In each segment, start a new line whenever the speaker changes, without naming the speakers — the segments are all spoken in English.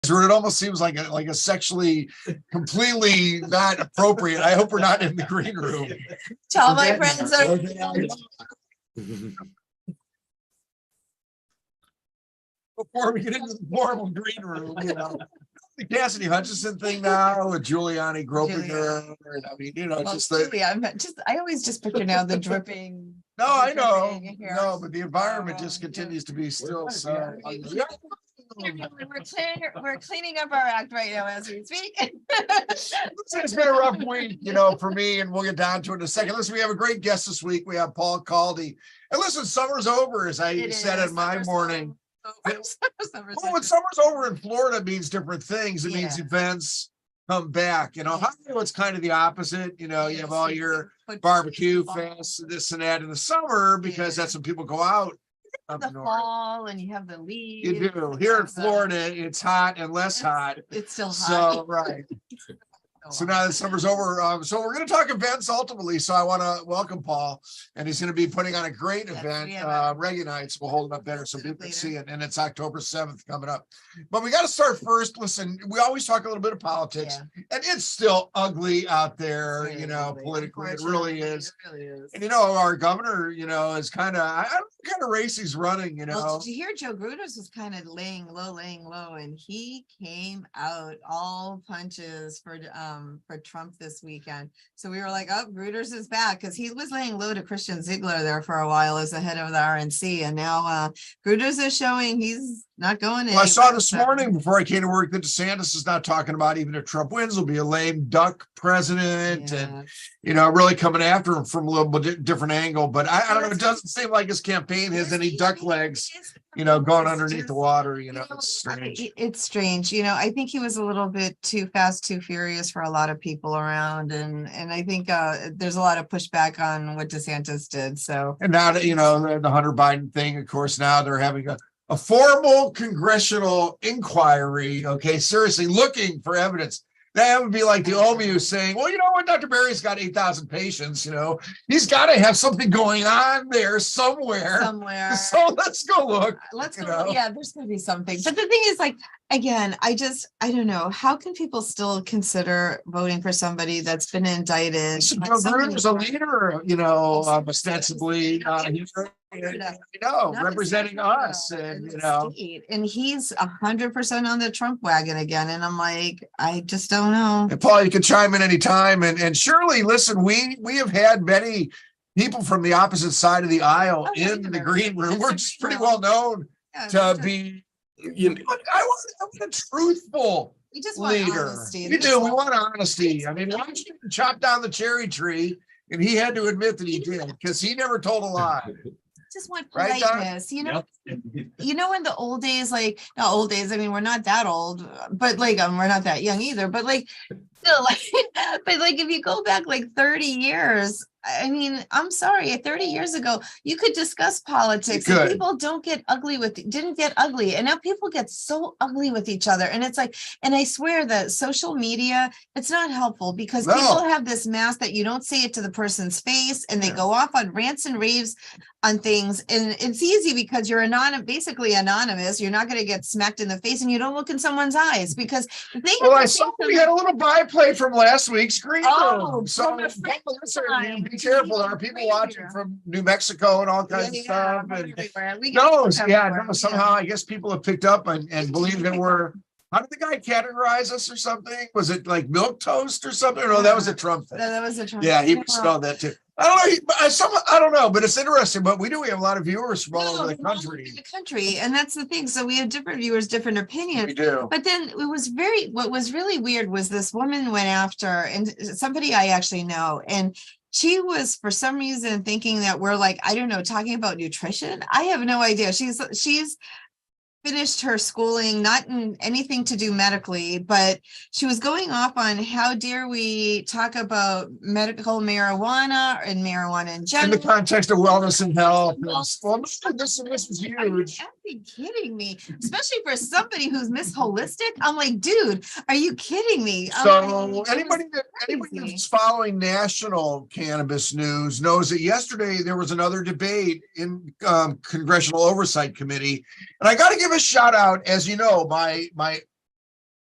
where it almost seems like a sexually completely not appropriate. I hope we're not in the green room.
To all my friends are.
Before we get into the formal green room, you know, the Cassidy Hutchinson thing now with Giuliani groping her. I mean, you know,
Well,
just the.
Julia, I always just picture now the dripping.
No, I know.
dripping hair.
No, but the environment just continues to be still so.
We're cleaning up our act right now as we speak.
It's been a rough week, you know, for me, and we'll get down to it in a second. Listen, we have a great guest this week. We have Paul Caldy. And listen, summer's over, as I said in my morning. When summer's over in Florida means different things. It means events come back. You know, Hollywood's kind of the opposite. You know, you have all your barbecue fests, this and that in the summer because that's when people go out.
The fall and you have the leaves.
You do. Here in Florida, it's hot and less hot.
It's still hot.
So, right. So now the summer's over. So we're going to talk events ultimately. So I want to welcome Paul, and he's going to be putting on a great event. Reggae Nights. We'll hold it up better so people can see it. And it's October 7th coming up. But we got to start first. Listen, we always talk a little bit of politics, and it's still ugly out there, you know, politically. It really is. And, you know, our governor, you know, is kind of, I don't know what kind of race he's running, you know.
Well, did you hear Joe Gruder's was kind of laying low, and he came out all punches for Trump this weekend. So we were like, oh, Gruder's is back, because he was laying low to Christian Ziegler there for a while as the head of the RNC, and now Gruder's is showing he's not going in.
Well, I saw this morning before I came to work that DeSantis is not talking about even if Trump wins, will be a lame duck president, and you know, really coming after him from a little bit different angle. But I don't know, it doesn't seem like his campaign has any duck legs, you know, going underneath the water. You know, it's strange.
It's strange. You know, I think he was a little bit too fast, too furious for a lot of people around, and I think there's a lot of pushback on what DeSantis did. So, and
now that, you know, the Hunter Biden thing, of course, now they're having a formal congressional inquiry. Okay, seriously, looking for evidence. That would be like the OMU saying, well, you know what, Dr. Barry's got 8,000 patients, you know, he's got to have something going on there somewhere. So let's go look.
Let's go. Yeah, there's going to be something. But the thing is, like, again, I don't know. How can people still consider voting for somebody that's been indicted?
Joe Gruder's a leader, you know, ostensibly, representing us, and you know,
and he's 100% on the Trump wagon again. And I'm like, I just don't know.
And Paul, you can chime in anytime. And Shirley, listen, we have had many people from the opposite side of the aisle in the green room. We're just pretty well known to be, you know, I want a truthful leader. We do. We want honesty. I mean, Washington chopped down the cherry tree, and he had to admit that he did, because he never told a lie.
Just want politeness, you know. You know, in the old days, like, not old days, I mean, we're not that old, but like we're not that young either, but like still, like but like if you go back like 30 years, I mean, I'm sorry, 30 years ago you could discuss politics and people didn't get ugly, and now people get so ugly with each other. And it's like, and I swear that social media, it's not helpful, because people have this mask that you don't say it to the person's face, and they go off on rants and raves on things, and it's easy because you're basically anonymous. You're not going to get smacked in the face, and you don't look in someone's eyes, because if they
I saw we had a little byplay from last week's green room. So be careful. There are people watching from New Mexico and all kinds of stuff. And somehow I guess people have picked up and believe that we're. How did the guy categorize us or something? Was it like milk toast or something? No, that was a Trump thing.
That was a Trump.
Yeah, he spelled that too. I don't know, but it's interesting. But we have a lot of viewers from all over the country.
And that's the thing. So we have different viewers, different opinions.
We do.
But then what was really weird was this woman went after, and somebody I actually know, and she was for some reason thinking that we're like, I don't know, talking about nutrition. I have no idea. She's finished her schooling, not in anything to do medically, but she was going off on how dare we talk about medical marijuana and marijuana in general.
In the context of wellness and health. Well, this is huge.
Are you kidding me? Especially for somebody who's Miss Holistic. I'm like, dude, are you kidding me?
So anybody that's following national cannabis news knows that yesterday there was another debate in Congressional Oversight Committee. And I got to give a shout out, as you know, my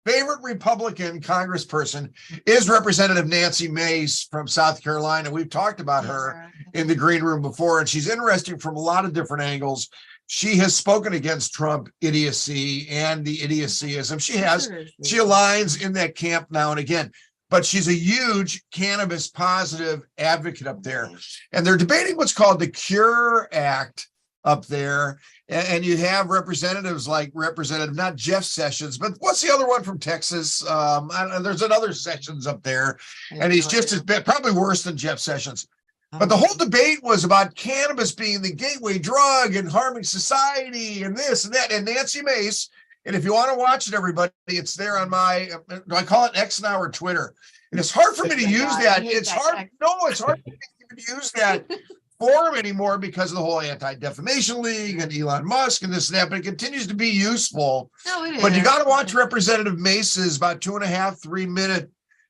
favorite Republican congressperson is Representative Nancy Mace from South Carolina. We've talked about her in the green room before, and she's interesting from a lot of different angles. She has spoken against Trump idiocy and the idiocyism. She aligns in that camp now and again, but she's a huge cannabis positive advocate up there. And they're debating what's called the Cure Act up there. And you have representatives like not Jeff Sessions, but what's the other one from Texas? There's another Sessions up there, and he's just as bad, probably worse than Jeff Sessions. But the whole debate was about cannabis being the gateway drug and harming society and this and that. And Nancy Mace, and if you want to watch it, everybody, it's there on my, do I call it X now or Twitter? And it's hard for me to use that. It's hard. No, it's hard for me to use that forum anymore because of the whole Anti-Defamation League and Elon Musk and this and that, but it continues to be useful.
No, it is.
But you got to watch Representative Mace's about 2.5, 3 minute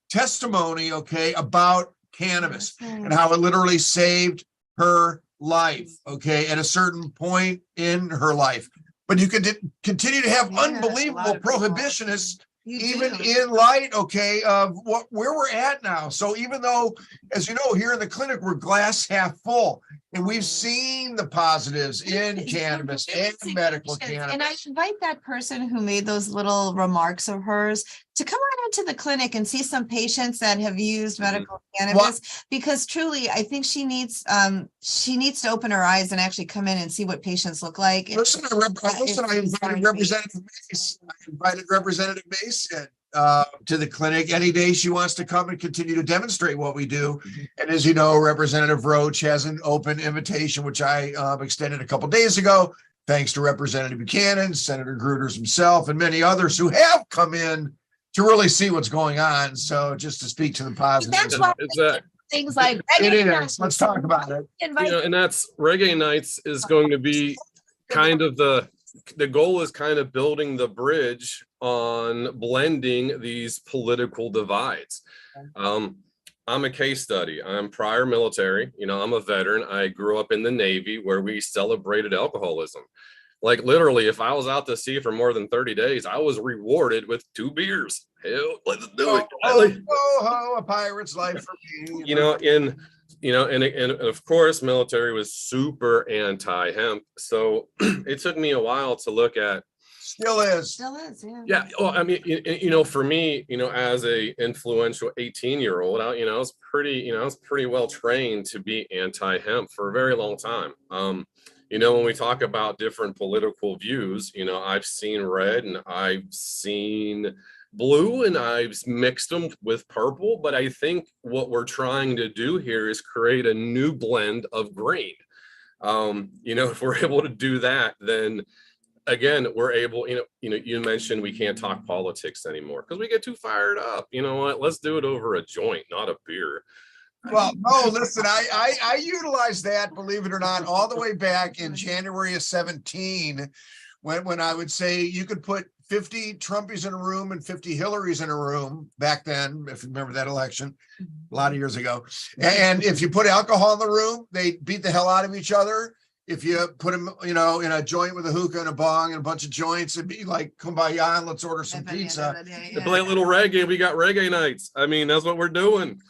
testimony, okay, about cannabis and how it literally saved her life, okay, at a certain point in her life. But you could continue to have unbelievable prohibitionists even in light, okay, of where we're at now. So even though, as you know, here in the clinic, we're glass half full, and we've seen the positives in cannabis and medical cannabis.
And I invite that person who made those little remarks of hers to come on into the clinic and see some patients that have used medical cannabis, because truly, I think she needs to open her eyes and actually come in and see what patients look like.
Listen, I invited Representative Mace. To the clinic any day she wants to come and continue to demonstrate what we do. And as you know, Representative Roach has an open invitation, which I extended a couple days ago, thanks to Representative Buchanan, Senator Gruters himself, and many others who have come in to really see what's going on. So just to speak to the positive.
That's why things like
it is. Let's talk about it.
And that's Reggae Nights is going to be kind of the goal is kind of building the bridge on blending these political divides. I'm a case study. I'm prior military. I'm a veteran. I grew up in the Navy where we celebrated alcoholism. Like literally, if I was out to sea for more than 30 days, I was rewarded with 2 beers. Hell, let's do it.
Oh, a pirate's life for me.
And of course, military was super anti-hemp. So it took me a while to look at.
Still is,
yeah.
Yeah. Well, I mean, for me, as a influential 18-year-old, I was pretty well trained to be anti-hemp for a very long time. When we talk about different political views, I've seen red and I've seen blue and I've mixed them with purple, but I think what we're trying to do here is create a new blend of green. If we're able to do that, then again, we're able, you mentioned we can't talk politics anymore because we get too fired up. You know what? Let's do it over a joint, not a beer.
Well, no, listen, I utilized that, believe it or not, all the way back in January of 17, when I would say you could put 50 Trumpies in a room and 50 Hillarys in a room back then, if you remember that election a lot of years ago. And if you put alcohol in the room, they beat the hell out of each other. If you put them, in a joint with a hookah and a bong and a bunch of joints, it'd be like, kumbaya, and let's order some pizza.
They play a little reggae. We got Reggae Nights. I mean, that's what we're doing.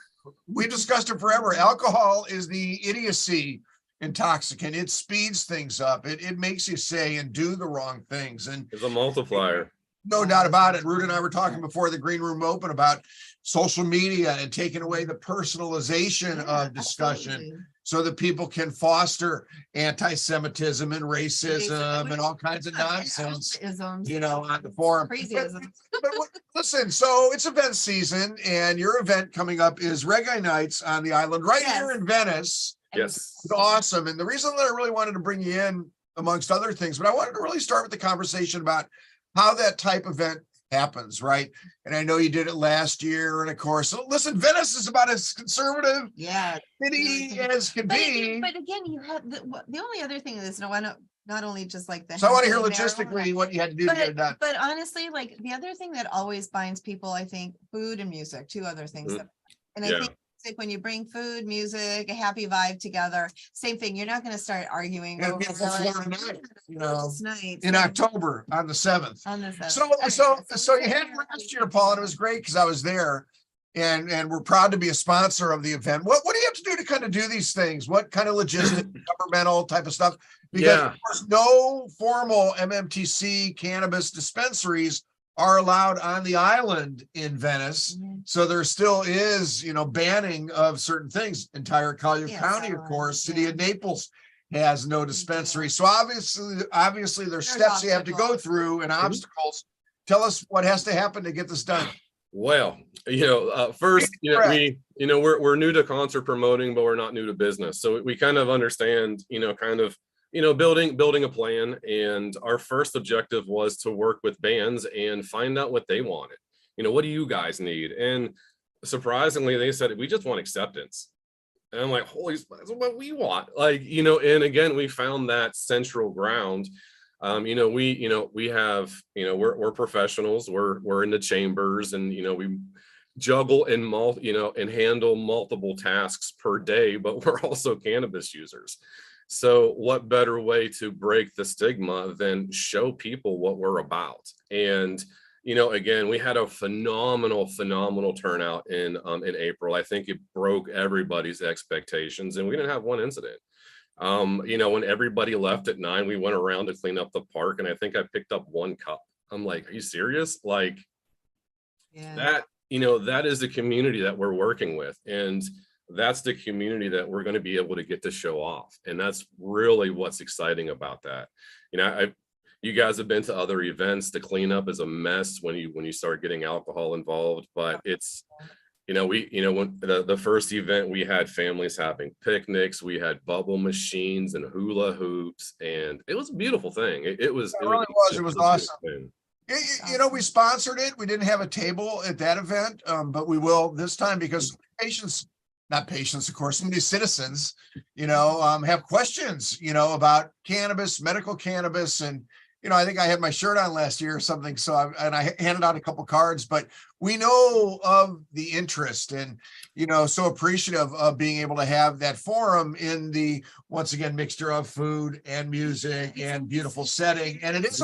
We discussed it forever. Alcohol is the idiocy intoxicant. It speeds things up. It makes you say and do the wrong things. And
it's a multiplier.
No doubt about it. Ruta and I were talking before the green room open about social media and taking away the personalization of discussion so that people can foster anti-Semitism and racism and all kinds of nonsense, on the forum. But listen, so it's event season, and your event coming up is Reggae Nights on the island right here in Venice.
Yes.
It's awesome. And the reason that I really wanted to bring you in, amongst other things, but I wanted to really start with the conversation about how that type of event happens, right? And I know you did it last year, and of course, listen, Venice is about as conservative city as can be.
But again, you have the only other thing is not only just like the.
So I want to hear logistically what you had to do to get it done.
But honestly, like the other thing that always binds people, I think, food and music, 2 other things. And I think when you bring food, music, a happy vibe together, same thing. You're not going to start arguing.
And a
over
beautiful Florida night, you know, in October on the 7th.
On the 7th.
So you had last year, Paul, and it was great because I was there. And we're proud to be a sponsor of the event. What do you have to do to kind of do these things? What kind of logistic, governmental type of stuff? Because of course, no formal MMTC cannabis dispensaries are allowed on the island in Venice. So there still is, you know, banning of certain things. Entire Collier County, of course, City of Naples has no dispensary. So obviously there's steps you have to go through and obstacles. Tell us what has to happen to get this done.
Well, first, we're new to concert promoting, but we're not new to business. So we kind of understand, building a plan. And our first objective was to work with bands and find out what they wanted. What do you guys need? And surprisingly, they said, we just want acceptance. And I'm like, holy, that's what we want. And again, we found that central ground. We have, we're professionals, we're in the chambers, and, we juggle and handle multiple tasks per day, but we're also cannabis users. So what better way to break the stigma than show people what we're about? And, again, we had a phenomenal turnout in April. I think it broke everybody's expectations, and we didn't have one incident. When everybody left at 9, we went around to clean up the park, and I think I picked up 1 cup. I'm like, are you serious? That is the community that we're working with. And that's the community that we're going to be able to get to show off. And that's really what's exciting about that. You guys have been to other events. The cleanup is a mess when you start getting alcohol involved, but it's, when the first event, we had families having picnics, we had bubble machines and hula hoops, and it was a beautiful thing. It was awesome.
We sponsored it. We didn't have a table at that event, but we will this time because not patients, of course, some of these citizens, have questions, about cannabis, medical cannabis. And, I think I had my shirt on last year or something. So I handed out a couple cards, but we know of the interest and, so appreciative of being able to have that forum in the, once again, mixture of food and music and beautiful setting. And it is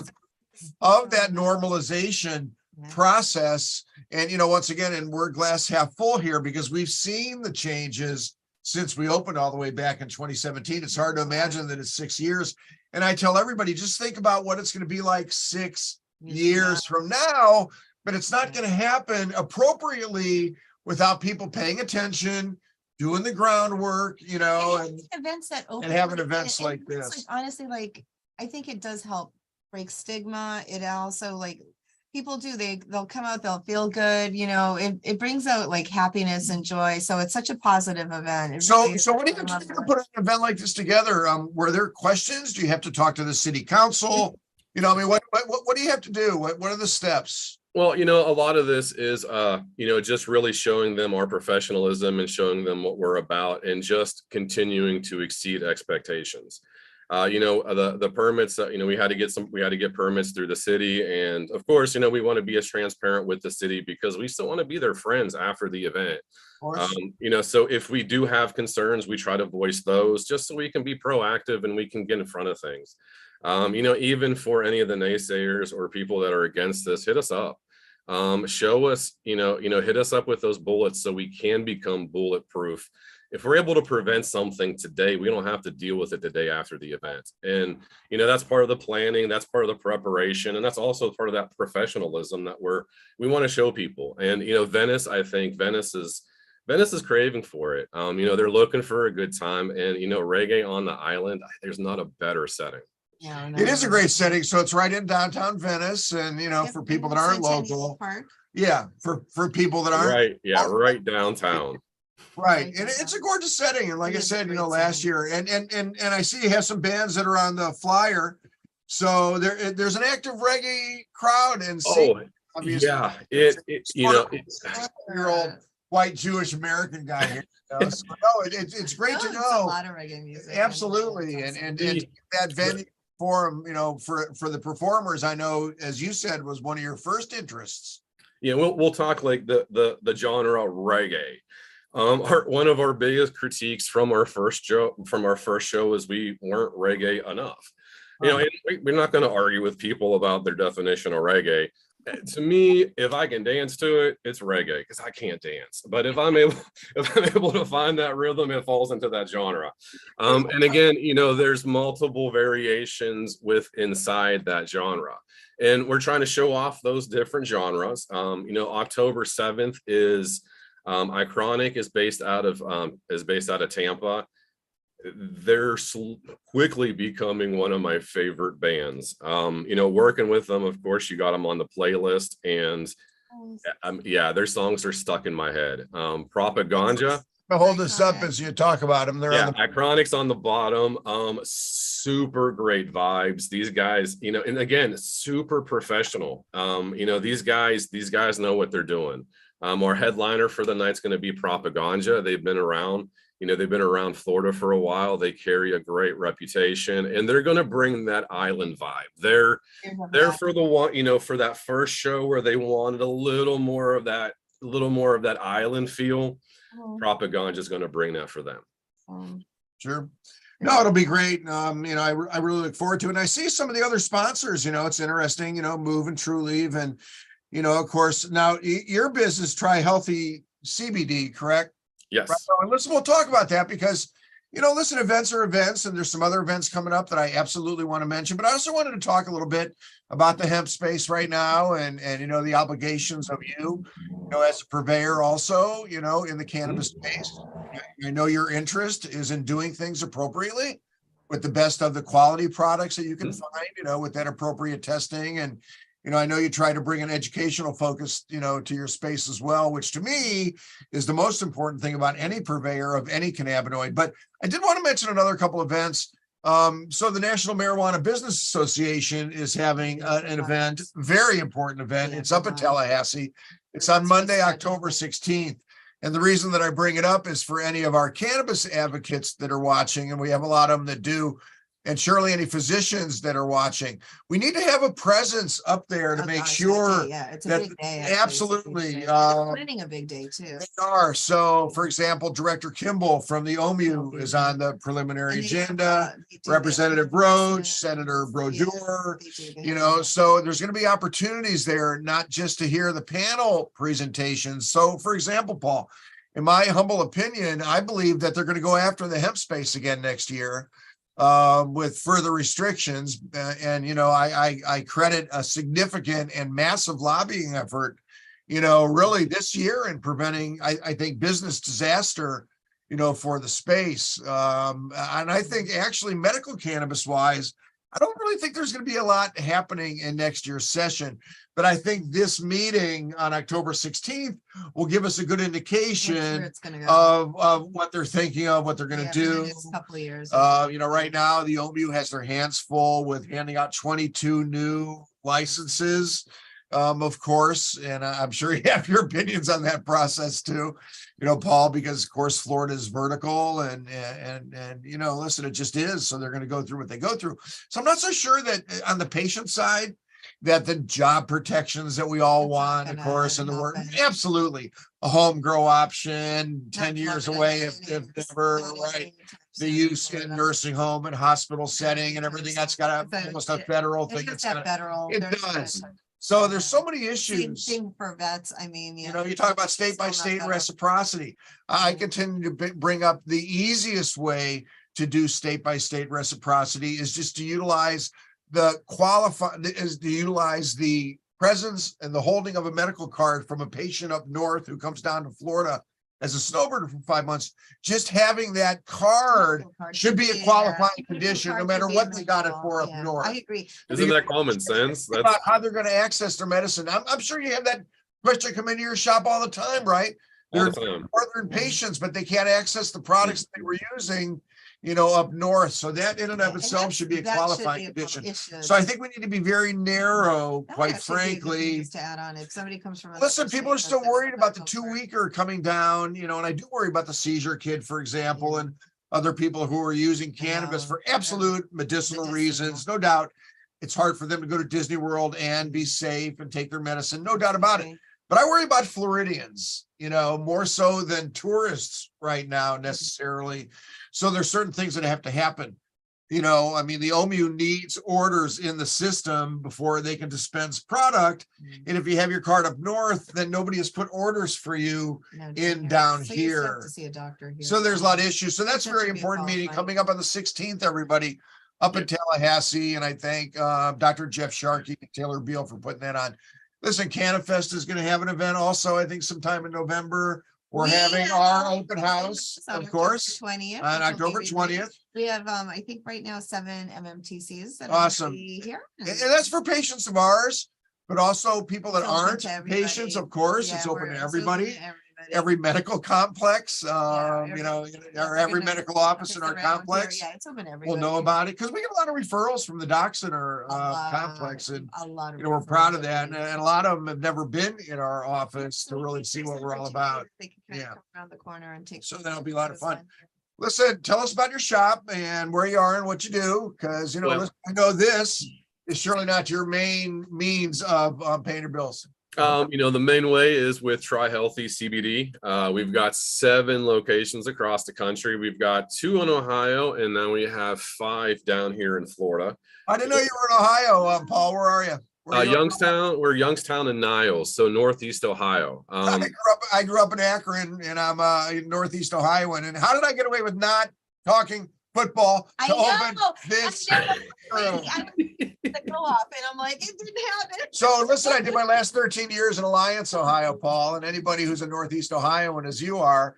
of that normalization process. And, once again, and we're glass half full here because we've seen the changes since we opened all the way back in 2017. It's hard to imagine that it's 6 years. And I tell everybody, just think about what it's going to be like 6 years from now, but it's not going to happen appropriately without people paying attention, doing the groundwork, and
events that open
and having events like this.
Honestly, I think it does help break stigma. It also people they'll come out, they'll feel good, it brings out happiness and joy. So it's such a positive event.
So what do you have to do to put an event like this together? Were there questions? Do you have to talk to the city council? What do you have to do? What are the steps?
Well, a lot of this is, just really showing them our professionalism and showing them what we're about and just continuing to exceed expectations. The permits that, we had to get permits through the city. And of course, we want to be as transparent with the city because we still want to be their friends after the event. So if we do have concerns, we try to voice those just so we can be proactive and we can get in front of things. Even for any of the naysayers or people that are against this, hit us up. Show us, hit us up with those bullets so we can become bulletproof. If we're able to prevent something today, we don't have to deal with it the day after the event. And, that's part of the planning, that's part of the preparation. And that's also part of that professionalism that we want to show people. And, Venice, I think Venice is craving for it. They're looking for a good time and, reggae on the island, there's not a better setting.
Yeah,
it is a great setting. So it's right in downtown Venice. And, for people that aren't local. Yeah. For people that aren't.
Right. Yeah. Right downtown.
Right. And it's a gorgeous setting. And like I said, last year and I see you have some bands that are on the flyer. So there's an active reggae crowd and
obviously. Yeah. It's
year-old white Jewish American guy here. So, it's great to know.
A lot of reggae music.
Absolutely. And that venue forum, for the performers, I know, as you said, was one of your first interests.
Yeah, we'll talk the genre reggae. One of our biggest critiques from our first show was we weren't reggae enough. You know, and we're not going to argue with people about their definition of reggae. To me, if I can dance to it, it's reggae, because I can't dance. But if I'm able to find that rhythm, it falls into that genre. And again, you know, there's multiple variations inside that genre, and we're trying to show off those different genres. You know, October 7th is Iconic is based out of Tampa. They're quickly becoming one of my favorite bands. You know, working with them, of course, you got them on the playlist, and yeah, their songs are stuck in my head. Propaganda.
Hold this up as you talk about them. They're on the
Iconic's on the bottom. Super great vibes. These guys, you know, and again, super professional. You know, these guys know what they're doing. Our headliner for the night's going to be Propaganda. They've been around. You know, they've been around Florida for a while. They carry a great reputation, and they're going to bring that island vibe. They're for the one, you know, for that first show where they wanted a little more of that island feel. Propaganda is going to bring that for them.
Sure. No, it'll be great. You know, I really look forward to it. And I see some of the other sponsors, you know, it's interesting, you know, Move and True Leave. And, you know, of course, now your business, Try Healthy CBD, correct?
Yes.
Right. And listen, we'll talk about that because, you know, listen, events are events, and there's some other events coming up that I absolutely want to mention. But I also wanted to talk a little bit about the hemp space right now, and you know, the obligations of you know, as a purveyor also, you know, in the cannabis space. I know your interest is in doing things appropriately with the best of the quality products that you can find, you know, with that appropriate testing. And you know, I know you try to bring an educational focus, you know, to your space as well, which to me is the most important thing about any purveyor of any cannabinoid. But I did want to mention another couple events. So the National Marijuana Business Association is having an event, very important event. It's up in Tallahassee. It's on Monday, October 16th. And the reason that I bring it up is for any of our cannabis advocates that are watching, and we have a lot of them that do, and surely any physicians that are watching, we need to have a presence up there to make sure
it's a big day.
Absolutely.
Planning a big day too.
They are. So, for example, Director Kimball from the OMU is on the preliminary agenda. Representative Roach, Senator Brodeur, you know, so there's going to be opportunities there, not just to hear the panel presentations. So, for example, Paul, in my humble opinion, I believe that they're going to go after the hemp space again next year. With further restrictions. And, you know, I credit a significant and massive lobbying effort, you know, really this year in preventing, I think, business disaster, you know, for the space. And I think actually medical cannabis wise, I don't really think there's going to be a lot happening in next year's session, but I think this meeting on October 16th will give us a good indication of what they're thinking of, what they're going to do.
A couple of years.
You know, right now the OMU has their hands full with handing out 22 new licenses, of course, and I'm sure you have your opinions on that process too. You know, Paul, because of course Florida is vertical and you know, listen, it just is. So they're going to go through what they go through. So I'm not so sure that on the patient side that the job protections that we all want, of course, and the work, absolutely a home grow option, 10 years away if never, right? The use in nursing home and hospital setting and everything that's got almost a federal thing. It does. So there's so many issues.
Same thing for vets. I mean,
you know, you talk about state by state reciprocity. I continue to bring up the easiest way to do state by state reciprocity is just to utilize the presence and the holding of a medical card from a patient up north who comes down to Florida as a snowbird for 5 months. Just having that card should be a qualifying condition, no matter what they got it for up north.
I agree.
Isn't that common sense?
That's about how they're going to access their medicine. I'm sure you have that question come into your shop all the time, right? They're northern patients, but they can't access the products they were using, you know, up north. So that in and of itself should be a qualifying condition. So I think we need to be very narrow, quite frankly.
To add on, if somebody comes from,
listen, people are still worried about the 2-weeker coming down, you know, and I do worry about the seizure kid, for example, and other people who are using cannabis for absolute medicinal reasons. No doubt it's hard for them to go to Disney World and be safe and take their medicine. No doubt about it. but I worry about Floridians, more so than tourists right now necessarily. So there's certain things that have to happen. The OMU needs orders in the system before they can dispense product. And if you have your card up north, then nobody has put orders for you down
So you still have
here.
to see a doctor here.
So there's a lot of issues. So that's a
have to
very
be
important meeting
qualified.
coming up on the 16th, everybody, up in Tallahassee. And I thank Dr. Jeff Sharkey and Taylor Beal for putting that on. Listen, Cannabis is going to have an event also, I think sometime in November. We're having our open house, of course, on October 20th.
We have, I think right now, 7 MMTCs that
Awesome.
are here.
And that's for patients of ours, but also people that
It's open
aren't
to everybody.
patients, of course.
Yeah,
It's open to
it's
everybody.
everybody.
Every medical complex, or every medical office in our complex
Yeah, it's open to everybody.
will know about it because we get a lot of referrals from the docs in our complex, and
a lot of
we're proud of that. And a lot of them have never been in our office to really see what we're all about.
They can kind of come around the corner and take.
So that'll be a lot of fun. Listen, tell us about your shop and where you are and what you do, because I know this is surely not your main means of paying your bills.
The main way is with Try Healthy CBD. We've got 7 locations across the country. We've got 2 in Ohio, and then we have 5 down here in Florida.
I didn't know you were in Ohio, Paul. Where are you?
Youngstown. We're Youngstown and Niles, so Northeast Ohio.
I grew up in Akron, and I'm a Northeast Ohioan. And how did I get away with not talking football to open this?
The co-op, and I'm like, it didn't happen.
So listen, I did my last 13 years in Alliance, Ohio, Paul, and anybody who's a Northeast Ohioan, as you are,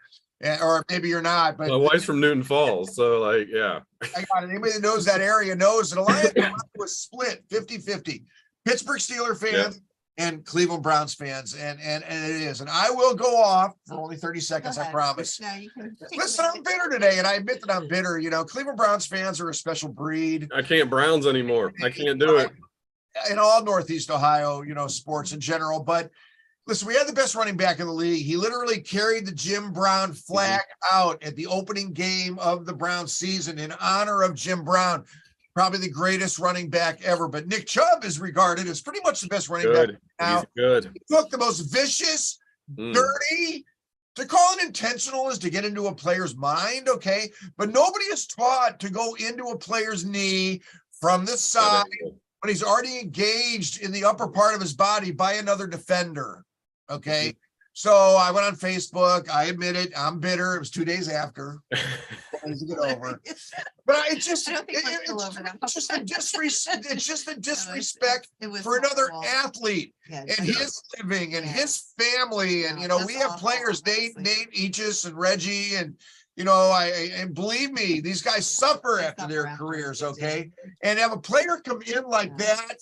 or maybe you're not, but
my wife's from Newton Falls, so I got
it. Anybody that knows that area knows that Alliance was split 50-50. Pittsburgh Steelers fans and Cleveland Browns fans, and it is. And I will go off for only 30 seconds, I promise.
No, you can
Listen, I'm bitter today, and I admit that I'm bitter. Cleveland Browns fans are a special breed.
I can't Browns anymore. I can't do it.
In all Northeast Ohio, sports in general. But listen, we had the best running back in the league. He literally carried the Jim Brown flag out at the opening game of the Browns season in honor of Jim Brown. Probably the greatest running back ever. But Nick Chubb is regarded as pretty much the best running back now.
He's good.
He took the most vicious, dirty. To call it intentional is to get into a player's mind, okay? But nobody is taught to go into a player's knee from the side when he's already engaged in the upper part of his body by another defender, okay? So I went on Facebook. I admit it. I'm bitter. It was 2 days after. To get over. But it's just a disrespect for another athlete and his living and his family. And, we have players, Nate Aegis and Reggie. And, and believe me, these guys suffer after their careers, okay? And have a player come in like that.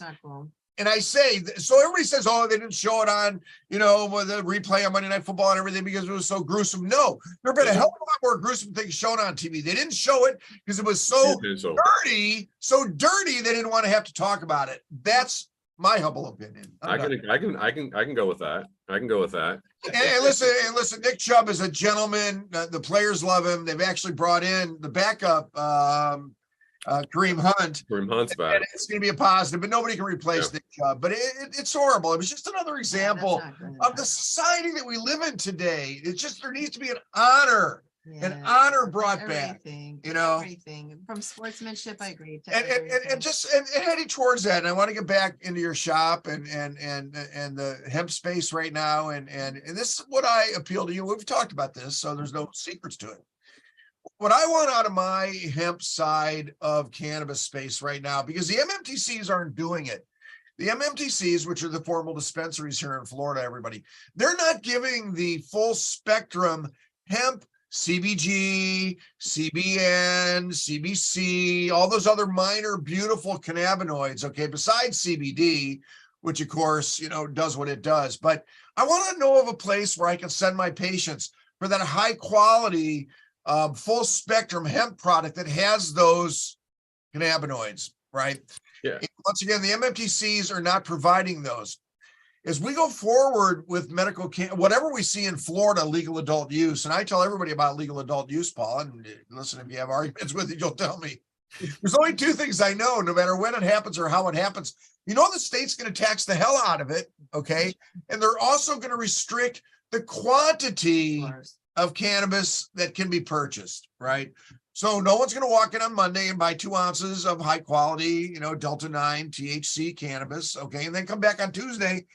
And I say, so everybody says, oh, they didn't show it on, the replay on Monday Night Football and everything because it was so gruesome. No, there have been a hell of a lot more gruesome things shown on TV. They didn't show it because it was so dirty they didn't want to have to talk about it. That's my humble opinion.
I can go with that. I can go with that.
And listen, Nick Chubb is a gentleman. The players love him. They've actually brought in the backup, Kareem Hunt.
Kareem Hunt's back.
And it's going to be a positive, but nobody can replace Nick Chubb. But it's horrible. It was just another example of the society that we live in today. It's just there needs to be an honor brought back.
Everything from sportsmanship. I agree.
And heading towards that. And I want to get back into your shop and the hemp space right now. And this is what I appeal to you. We've talked about this, so there's no secrets to it. What I want out of my hemp side of cannabis space right now, because the MMTCs aren't doing it. The MMTCs, which are the formal dispensaries here in Florida, everybody, they're not giving the full spectrum hemp, CBG, CBN, CBC, all those other minor, beautiful cannabinoids, okay, besides CBD, which of course, does what it does. But I want to know of a place where I can send my patients for that high quality full spectrum hemp product that has those cannabinoids, right?
Yeah.
And once again, the MMTCs are not providing those. As we go forward with medical whatever we see in Florida, legal adult use, and I tell everybody about legal adult use, Paul, and listen, if you have arguments with it, you'll tell me. There's only two things I know, no matter when it happens or how it happens. You know, the state's going to tax the hell out of it. Okay. And they're also going to restrict the quantity of cannabis that can be purchased. Right. So no one's going to walk in on Monday and buy 2 ounces of high quality, Delta 9 THC cannabis. Okay. And then come back on Tuesday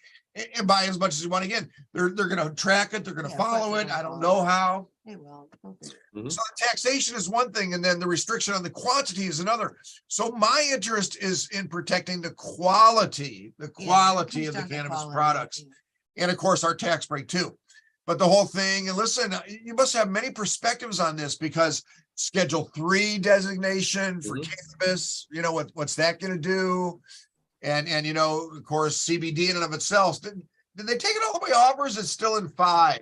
and buy as much as you want again. They're going to track it. They're going to follow it. I don't know how.
They will.
So the taxation is one thing, and then the restriction on the quantity is another. So my interest is in protecting the quality of the cannabis products. And of course, our tax break too. But the whole thing, and listen, you must have many perspectives on this, because Schedule 3 designation for cannabis, what's that going to do? And of course, CBD in and of itself, did they take it all the way off, or is it still in 5?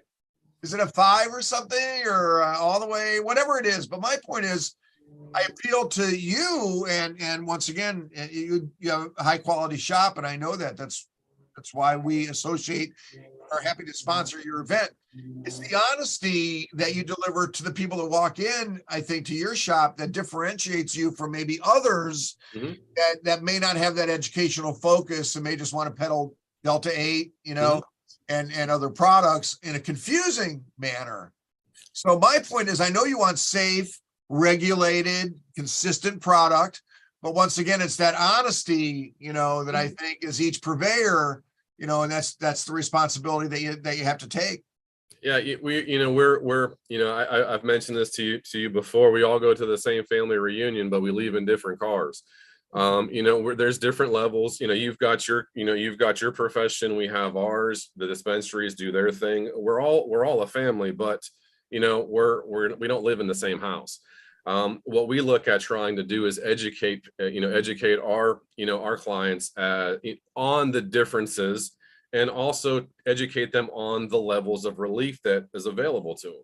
Is it a 5 or something, or all the way, whatever it is? But my point is, I appeal to you, and once again, you have a high quality shop, and I know that's why we associate, are happy to sponsor your event. It's the honesty that you deliver to the people that walk in, I think, to your shop, that differentiates you from maybe others that may not have that educational focus and may just want to peddle Delta 8, and other products in a confusing manner. So my point is, I know you want safe, regulated, consistent product, but once again, it's that honesty, that I think is each purveyor, and that's the responsibility that you have to take.
Yeah, I've mentioned this to you before. We all go to the same family reunion, but we leave in different cars. There's different levels. You've got your profession, we have ours. The dispensaries do their thing. We're all a family, but we don't live in the same house. What we look at trying to do is educate our clients on the differences, and also educate them on the levels of relief that is available to them.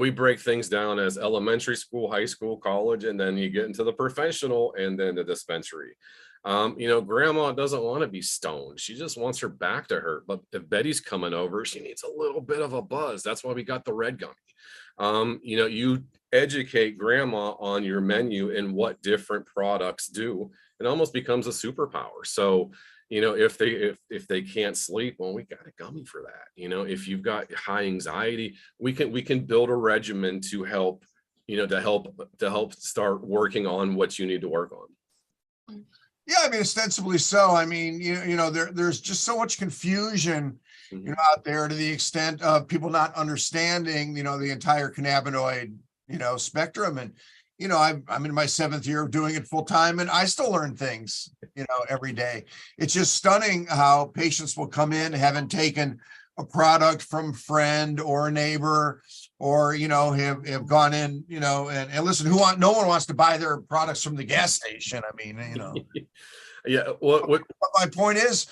We break things down as elementary school, high school, college, and then you get into the professional and then the dispensary. Grandma doesn't want to be stoned. She just wants her back to hurt. But if Betty's coming over, she needs a little bit of a buzz. That's why we got the red gummy. You educate grandma on your menu and what different products do. It almost becomes a superpower. So, if they can't sleep, well, we got a gummy for that. If you've got high anxiety, we can build a regimen to help start working on what you need to work on.
Yeah, I mean, ostensibly so. I mean, there's just so much confusion, out there, to the extent of people not understanding, the entire cannabinoid, spectrum. And, I'm in my 7th year of doing it full time, and I still learn things, every day. It's just stunning how patients will come in, having taken a product from a friend or a neighbor, or, have gone in, and listen, no one wants to buy their products from the gas station. I mean,
Yeah.
What my point is,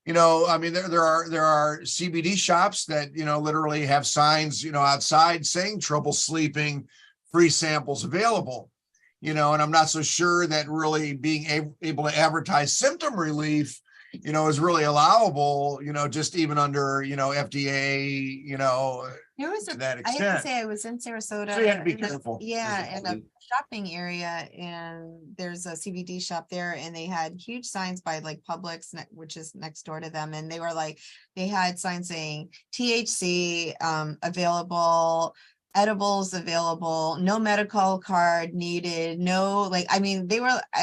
I mean, there are CBD shops that, literally have signs, outside saying trouble sleeping, free samples available, and I'm not so sure that really being able to advertise symptom relief, is really allowable, just even under, FDA,
There was
to that
I have to
extent.
say, I was in Sarasota.
So you have to be careful.
Yeah, in a shopping area, and there's a CBD shop there, and they had huge signs by like Publix, which is next door to them, and they had signs saying THC available, edibles available, no medical card needed, I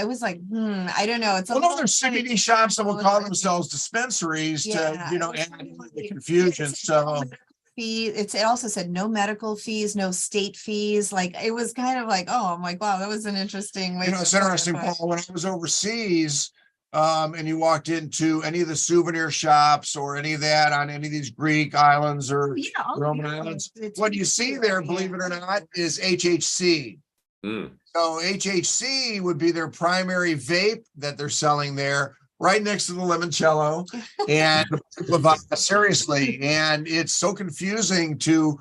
was like, I don't know. It's
There's CBD shops that will call themselves dispensaries to, add the confusion. So
it also said no medical fees, no state fees. Like, it was kind of like, oh, I'm like, wow, that was an interesting way.
It's interesting, Paul, when I was overseas, and you walked into any of the souvenir shops or any of that on any of these Greek islands or Roman islands, what you see there, believe it or not, is HHC. So HHC would be their primary vape that they're selling there, right next to the limoncello and seriously. And it's so confusing to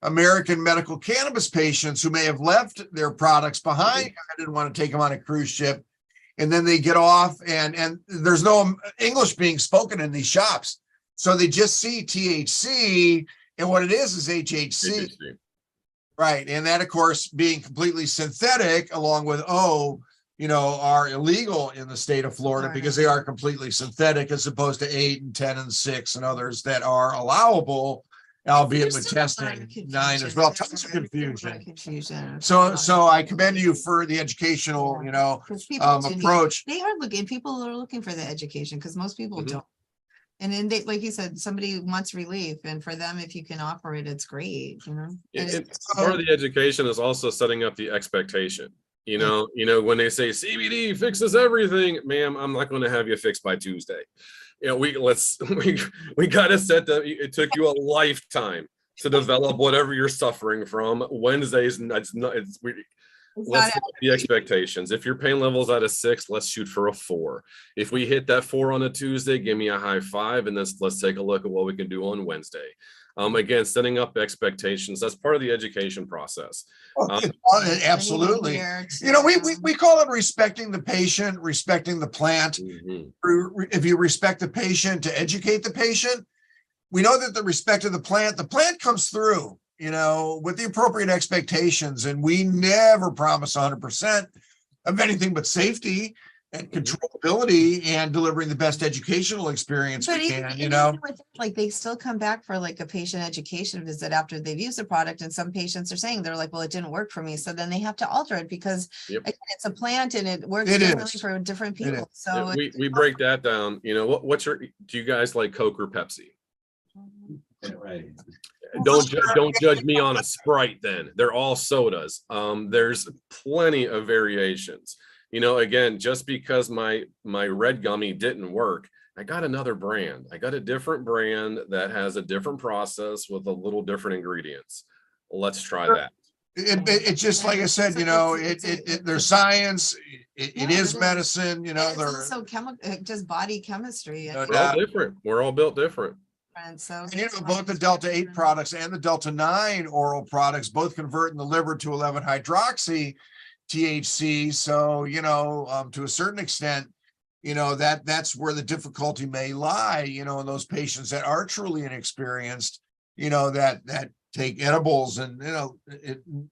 American medical cannabis patients who may have left their products behind. I didn't want to take them on a cruise ship. And then they get off and there's no English being spoken in these shops. So they just see THC, and what it is HHC. Right. And that, of course, being completely synthetic, along with, are illegal in the state of Florida because they are completely synthetic, as opposed to 8 and 10 and 6 and others that are allowable, albeit with testing. 9 as well. Tons of confusion. So I commend you for the educational, approach.
They are looking, people are looking for the education, because most people don't. And then they, like you said, somebody wants relief, and for them, if you can offer it, it's great,
Part of the education is also setting up the expectation. When they say CBD fixes everything, ma'am, I'm not going to have you fixed by Tuesday. We got to set that. It took you a lifetime to develop whatever you're suffering from. Wednesdays, let's set the expectations. If your pain level's at a 6, let's shoot for a 4. If we hit that 4 on a Tuesday, give me a high 5, and let's take a look at what we can do on Wednesday. Again, setting up expectations, that's part of the education process.
Absolutely. We call it respecting the patient, respecting the plant. If you respect the patient, to educate the patient, we know that the respect of the plant comes through, with the appropriate expectations. And we never promise 100% of anything but safety and controllability and delivering the best educational experience we can,
like they still come back for like a patient education visit after they've used the product. And some patients are saying, they're like, well, it didn't work for me. So then they have to alter it because again, it's a plant and it works differently for different people. So
we break that down. Do you guys like Coke or Pepsi?
Right.
Don't judge me on a Sprite then. They're all sodas. There's plenty of variations. Again, just because my red gummy didn't work, I got another brand. I got a different brand that has a different process with a little different ingredients. Let's try that.
It's just like I said, there's science. It is medicine.
It's also just body chemistry.
We're all different. We're all built different.
And so,
both the Delta 8 products and the Delta 9 oral products both convert in the liver to 11-hydroxy THC. So, to a certain extent, that's where the difficulty may lie, in those patients that are truly inexperienced, that take edibles and,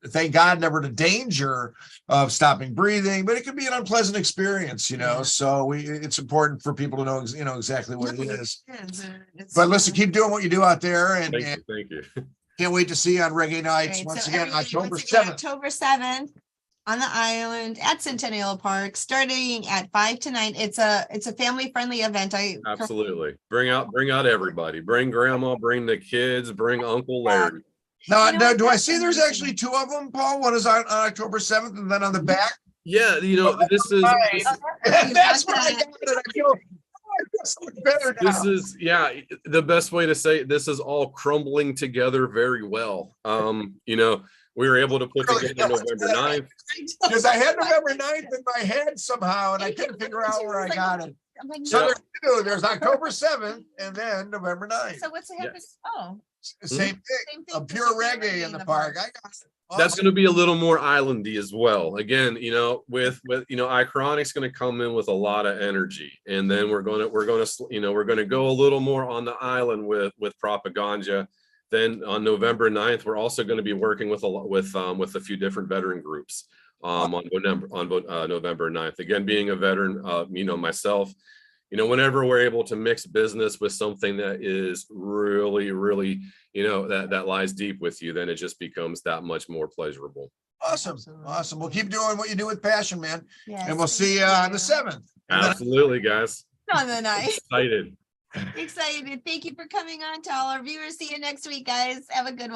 thank God, never to danger of stopping breathing, but it can be an unpleasant experience, so it's important for people to know, exactly what it is. But listen, keep doing what you do out there. And
thank you.
Can't wait to see you on Reggae Nights once again, October 7th.
October 7th. On the island at Centennial Park, starting at 5 to 9. It's a family friendly event.
Absolutely bring out everybody. Bring grandma, bring the kids, bring Uncle Larry.
Now, do I see there's actually 2 of them, Paul? One is on October 7th, and then on the back.
Yeah, this is.
That's what I got. I feel so much better now.
This is the best way to say it. This is all crumbling together very well. We were able to put together November 9th.
Because I had November 9th in my head somehow, and I couldn't figure out where I got it. So there's October 7th and then November 9th.
So what's the heck?
Same thing. A pure reggae in the park. I got it.
Awesome. That's going to be a little more islandy as well. Again, with Ichronic's going to come in with a lot of energy, and then we're going to go a little more on the island with Propaganda. Then on November 9th, we're also going to be working with a few different veteran groups on November 9th. Again, being a veteran, myself, whenever we're able to mix business with something that is really, really, that lies deep with you, then it just becomes that much more pleasurable.
Awesome. We'll keep doing what you do with passion, man. Yes, and we'll see you on the 7th.
Absolutely, guys.
On the 9th.
Excited.
Thank you for coming on to all our viewers. See you next week, guys. Have a good one.